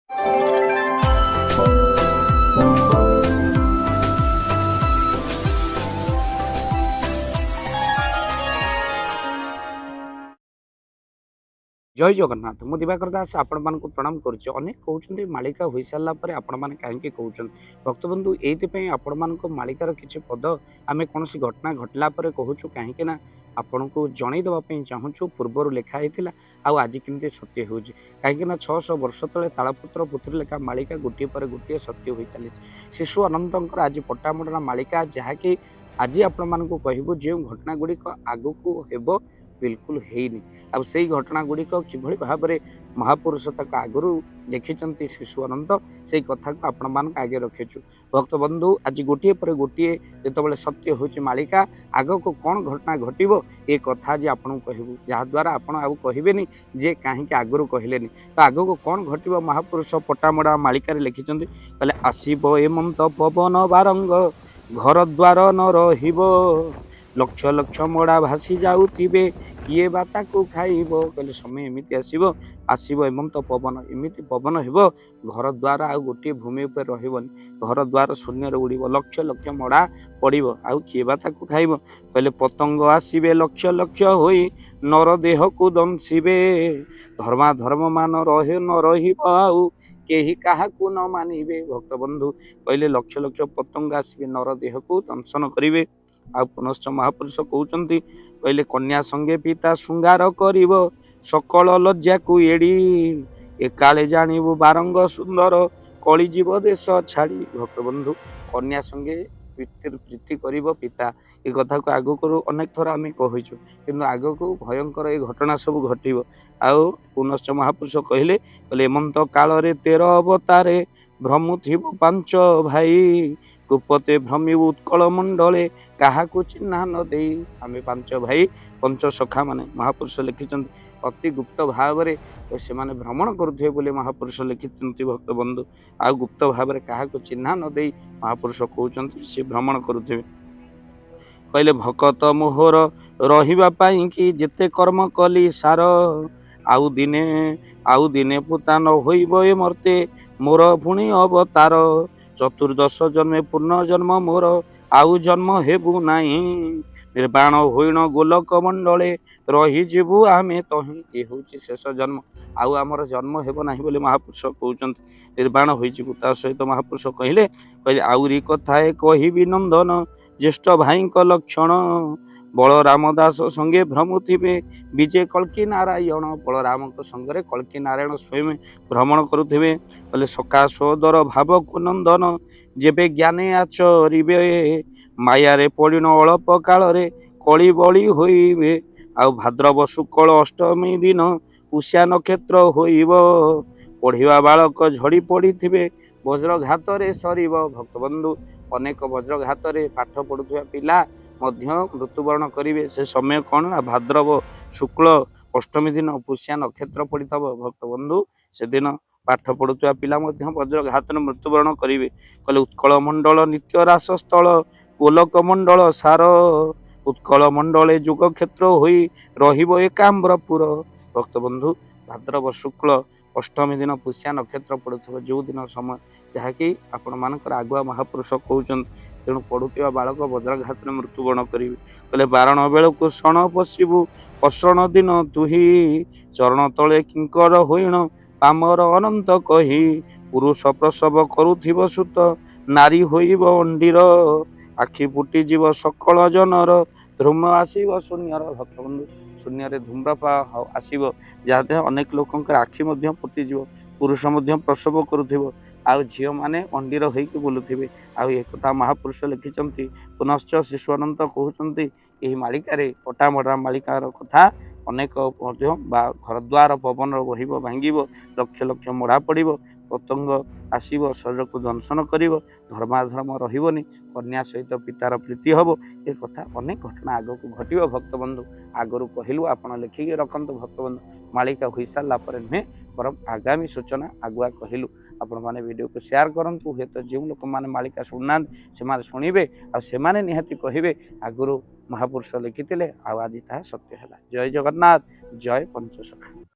जय जगन्नाथ मु दिवाकर दास आपण मान प्रणाम करुच्चे। अनेक कहते मालिका हो सारा पर आपण मैंने कहीं कहते भक्तबंधु ये आपण मान मालिकार किसी पद आम कौन घटना घटला कहूँ कहीं आपण को जनईदेवाई चाहूँ पूर्वर लिखाई आज कमी सत्य हो कहीं 600 वर्ष तले तालपुत्र पुत्री लेखा मालिका गोटे पर गोटे सत्य हो चली शिशु अनंतर आज पट्टामुड़ा मालिका जहाँकि आज आपण मान कहूँ जो घटना गुड़िक आग को हेब बिल्कुल हैनी आ से घटना गुड़िक किभली भाव में महापुरुष तक आगु लिखिंट शिशु अनंत से कथा को आपण मान आगे रखीचु। भक्त बंधु आज गोटे पर गोटे जिते सत्य हो मालिका आग को कौन घटना घटव ये कथा आज आपको कहूँ जहाद्वारा आपड़ आउ कहे जे कहीं आगु कहले तो आग को कौन घटव महापुरुष पट्टामुड़ा मालिकार लिखिंट कहले आसब एमंत पवन बारंग घर द्वार न रहिब लक्ष लक्ष मड़ा भासी जाऊे किए बाता को खाइब कहले समय एमती आसब एमंत पवन एमती पवन हो घर द्वार आ गोटे भूमि उपर रही घर द्वार शून्य उड़ लक्ष लक्ष मड़ा पड़ो आउ किए बाता को खाइब कहले पतंग आसबे लक्ष लक्ष हो नर देह को दंशिबे धर्मा धर्म मान रहे न रही केही काहा को न मानिबे। भक्त बंधु कहले लक्ष लक्ष पतंग आसबे नर देह को दंशन करिवे आ पुनश्च महापुरुष कहते कहले कन्या संगे पिता श्रृंगार करिब सकल लज्जा को एड़ी एकाले जानिबु बारंग सुंदर कली जीव देश छाड़ी। भक्त बंधु कन्या संगे प्रीति करिब पिता ये कथा को आग को अनेक थर आम कहूँ कि आग को भयंकर ये घटना सब घटव आउ पुनश्च महापुरुष कहले कहले एमंत काल रे 13 अवतारे भ्रमु थिब 5 भाई गुपते भ्रमिबु उत्कल मंडले क्या चिन्ह न दे आम 5 भाई 5 सखा माने महापुरुष लिखिंट अति गुप्त भाव में से माने भ्रमण करुथे बोले महापुरुष लिखिंट। भक्त बंधु आ गुप्त भाव में क्या चिन्ह न दे महापुरुष कहते से भ्रमण करुथे कहले भकत मोहर रहिबा पाई कि जेते कर्म कली सार आउ दिने पुता न होइब ए मर्ते मोर पुणी अवतार चतुर्दश जन्मे पूर्ण जन्म मोर आउ जन्म हेबु नाही निर्वाण होइण गोलक मंडले रही जीवु आमे तही ये हूँ शेष जन्म आउ आमर जन्म हेब नाही बोले महापुरुष कहते निर्वाण हो सहित महापुरुष कहले कहले आउरी कथाए कहिबी नंदन ज्येष्ठ भाई लक्षण बलराम दास संगे भ्रमु थिबे विजय कल्की नारायण बलराम संगे कल्की नारायण स्वयं भ्रमण करुथिबे कहले सका सोदर भाव को नंदन जेबे ज्ञाने आचरिबे मायारे पड़िन अल्प काल रे कली बली होइबे आ भाद्रव शुक्ल अष्टमी दिन उषा नक्षत्र होइब पढ़िवा बालक झड़ी पड़ी थिबे वज्रघात रे सरीब। भक्त बंधु अनेक वज्रघात रे पाठ पढ़ुवा पिला मध्य मृत्युवरण करेंगे से समय कौन ना भाद्रव शुक्ल अष्टमी दिन पुष्या नक्षत्र पड़ी था। भक्त बंधु से दिन पाठ पढ़ुवा पिला वज्रघात मृत्युवरण करेंगे कहले उत्कल मंडल नित्य रास स्थल गोलक मंडल सार उत्कल मंडले जुग क्षेत्र होई रहिब एकाम्रपुर। भक्त बंधु भाद्रव शुक्ल अष्टमी दिन पुष्या नक्षत्र पड़ुव जो दिन समय जहाँकि आपण मानकर आगुआ महापुरुष कहते तेणु पढ़ुवा बालक वज्रघात मृत्युवरण करेंगे कहले बारण बेल को क्षण पशिबु पषण दिन तुही चरण तले किंकर होइण पामर अनंत कही पुरुष प्रसव करुथिब सुत नारी होइब अंडीर आखि फुटी जीव सकल जनर ध्रुम आसीब शून्यर। भक्त बंधु शून्य धूम्रपा आसीब जहाँ अनेक लोकंकर आखि फुटीज पुरुष प्रसव करुथिब आउ झील मैंने अंडीर होइकी बुलुथिबे आउ एक कथा महापुरुष लिखिंट। पुनश्च शिशु अनंत कहते यही मालिकार पट्टामुड़ा मालिकार कथा अनेक घर द्वार पवन बहिब भांगिब लक्ष लक्ष मड़ा पड़ो पतंग आसब शरीर को दंशन कर धर्माधर्म रही कन्या सहित पितार प्रीति हम ये कथा अनेक घटना आग को घटव। भक्त बंधु आगु कहलु आप लिखिकी रखु भक्त बंधु मालिका हो सारा नुहे बरम आगामी सूचना आगुआ कहलु आपण मैंने वीडियो को शेयर करूँ हे तो जो लोक मैंने मालिका शुणुना से शुणवे आने निहाती कहे आगुरी महापुरुष लिखिते आज ता सत्य है। जय जगन्नाथ जय पंचसखा।